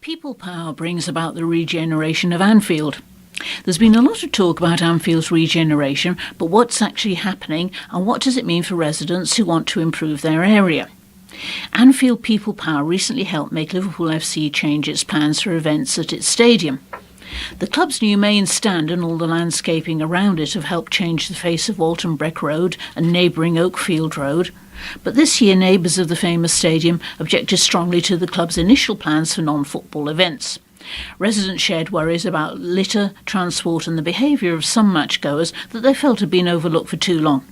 People power brings about the regeneration of Anfield. There's been a lot of talk about Anfield's regeneration, but what's actually happening and what does it mean for residents who want to improve their area? Anfield People Power recently helped make Liverpool FC change its plans for events at its stadium. The club's new main stand and all the landscaping around it have helped change the face of Walton Breck Road and neighbouring Oakfield Road. But this year, neighbours of the famous stadium objected strongly to the club's initial plans for non-football events. Residents shared worries about litter, transport and the behaviour of some matchgoers that they felt had been overlooked for too long.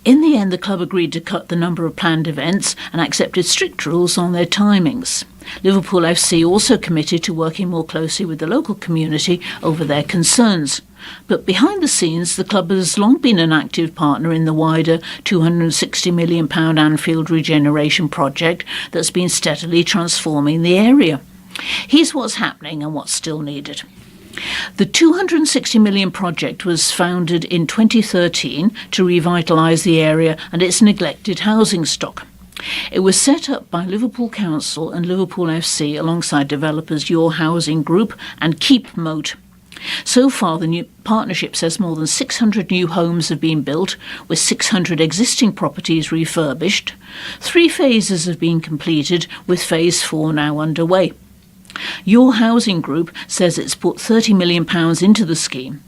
In the end, the club agreed to cut the number of planned events and accepted strict rules on their timings. Liverpool FC also committed to working more closely with the local community over their concerns. But behind the scenes, the club has long been an active partner in the wider £260 million Anfield regeneration project that's been steadily transforming the area. Here's what's happening and what's still needed. The £260 million project was founded in 2013 to revitalise the area and its neglected housing stock. It was set up by Liverpool Council and Liverpool FC alongside developers Your Housing Group and Keep Moat. So far, the new partnership says more than 600 new homes have been built, with 600 existing properties refurbished. 3 phases have been completed, with phase 4 now underway. Your Housing Group says it's put £30 million into the scheme.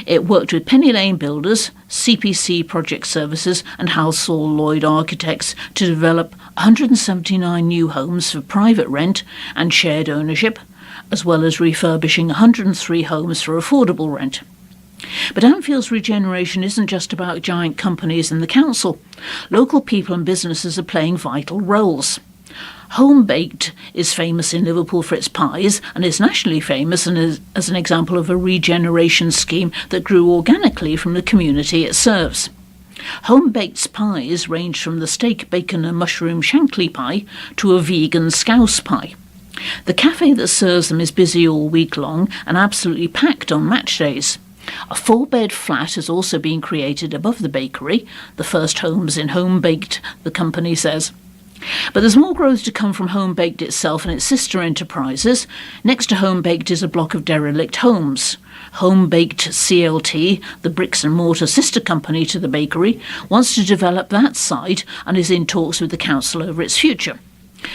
It worked with Penny Lane Builders, CPC Project Services and Halsall Lloyd Architects to develop 179 new homes for private rent and shared ownership, as well as refurbishing 103 homes for affordable rent. But Anfield's regeneration isn't just about giant companies and the council. Local people and businesses are playing vital roles. Home Baked is famous in Liverpool for its pies and is nationally famous as an example of a regeneration scheme that grew organically from the community it serves. Home Baked's pies range from the steak, bacon and mushroom Shankly pie to a vegan scouse pie. The cafe that serves them is busy all week long and absolutely packed on match days. A 4-bed flat has also been created above the bakery, the first homes in Home Baked, the company says. But there's more growth to come from Home Baked itself and its sister enterprises. Next to Home Baked is a block of derelict homes. Home Baked CLT, the bricks and mortar sister company to the bakery, wants to develop that site and is in talks with the council over its future.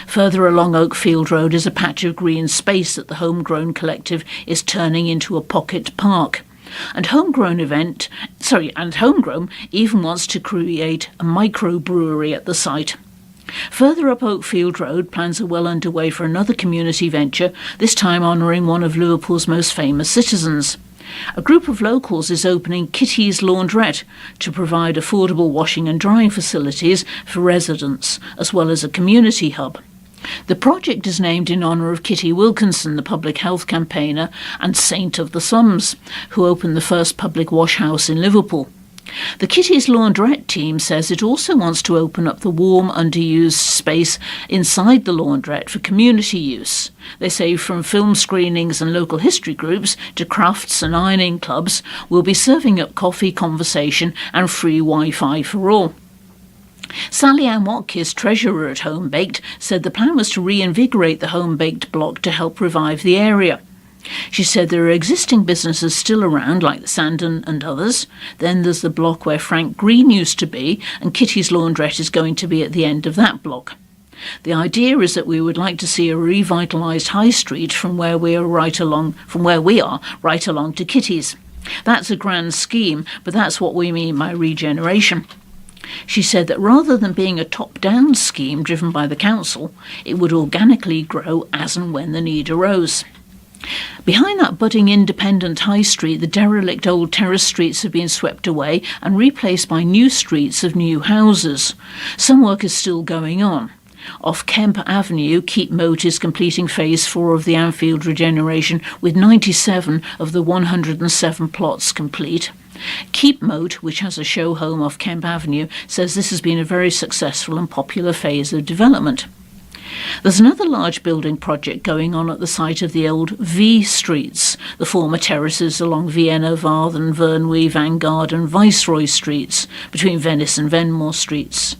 Further along Oakfield Road is a patch of green space that the Homegrown Collective is turning into a pocket park. And Homegrown even wants to create a microbrewery at the site. Further up Oakfield Road, plans are well underway for another community venture, this time honouring one of Liverpool's most famous citizens. A group of locals is opening Kitty's Laundrette to provide affordable washing and drying facilities for residents, as well as a community hub. The project is named in honour of Kitty Wilkinson, the public health campaigner and saint of the slums, who opened the first public wash house in Liverpool. The Kitty's Laundrette team says it also wants to open up the warm, underused space inside the laundrette for community use. They say from film screenings and local history groups to crafts and ironing clubs, we'll be serving up coffee, conversation and free Wi-Fi for all. Sally Ann Watkins, treasurer at Home Baked, said the plan was to reinvigorate the Home Baked block to help revive the area. She said there are existing businesses still around, like the Sandon and others. Then there's the block where Frank Green used to be, and Kitty's Laundrette is going to be at the end of that block. The idea is that we would like to see a revitalised high street from where we are right along to Kitty's. That's a grand scheme, but that's what we mean by regeneration. She said that rather than being a top-down scheme driven by the council, it would organically grow as and when the need arose. Behind that budding independent high street, the derelict old terrace streets have been swept away and replaced by new streets of new houses. Some work is still going on. Off Kemp Avenue, Keep Moat is completing phase 4 of the Anfield regeneration, with 97 of the 107 plots complete. Keep Moat, which has a show home off Kemp Avenue, says this has been a very successful and popular phase of development. There's another large building project going on at the site of the old V streets, the former terraces along Vienna, Varden, Vernwy, Vanguard and Viceroy streets, between Venice and Venmore streets.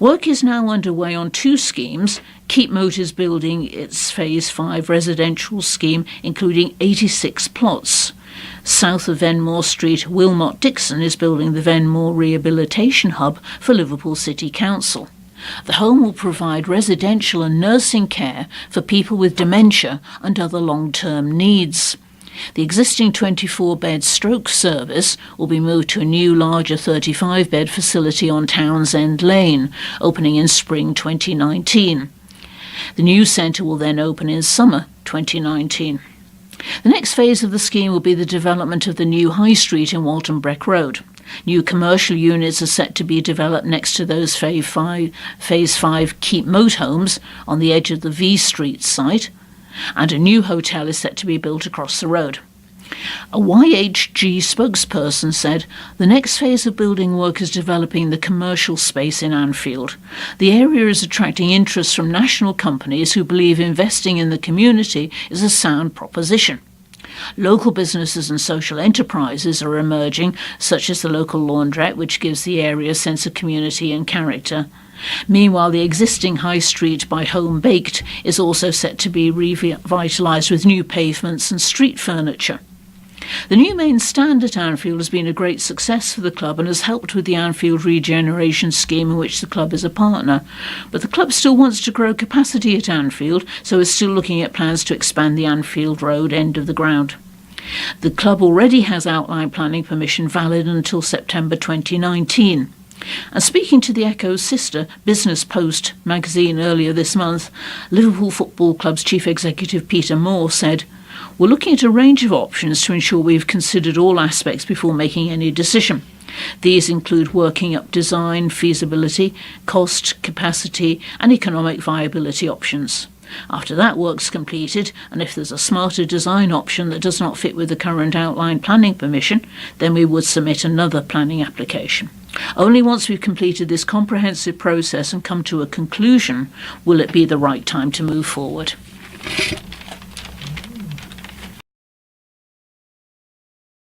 Work is now underway on 2 schemes, Keepmoat is building its Phase 5 residential scheme, including 86 plots. South of Venmore Street, Wilmot Dixon is building the Venmore Rehabilitation Hub for Liverpool City Council. The home will provide residential and nursing care for people with dementia and other long-term needs. The existing 24-bed stroke service will be moved to a new, larger 35-bed facility on Townsend Lane, opening in spring 2019. The new centre will then open in summer 2019. The next phase of the scheme will be the development of the new High Street in Walton Breck Road. New commercial units are set to be developed next to those Phase 5 Keepmoat homes on the edge of the V Street site, and a new hotel is set to be built across the road. A YHG spokesperson said, "The next phase of building work is developing the commercial space in Anfield. The area is attracting interest from national companies who believe investing in the community is a sound proposition. Local businesses and social enterprises are emerging, such as the local laundrette, which gives the area a sense of community and character. Meanwhile, the existing High Street by Home Baked is also set to be revitalised with new pavements and street furniture." The new main stand at Anfield has been a great success for the club and has helped with the Anfield regeneration scheme in which the club is a partner. But the club still wants to grow capacity at Anfield, so is still looking at plans to expand the Anfield Road end of the ground. The club already has outline planning permission valid until September 2019. And speaking to the Echo's sister Business Post magazine earlier this month, Liverpool Football Club's chief executive Peter Moore said, "We're looking at a range of options to ensure we've considered all aspects before making any decision. These include working up design, feasibility, cost, capacity and economic viability options. After that work's completed, and if there's a smarter design option that does not fit with the current outline planning permission, then we would submit another planning application. Only once we've completed this comprehensive process and come to a conclusion will it be the right time to move forward."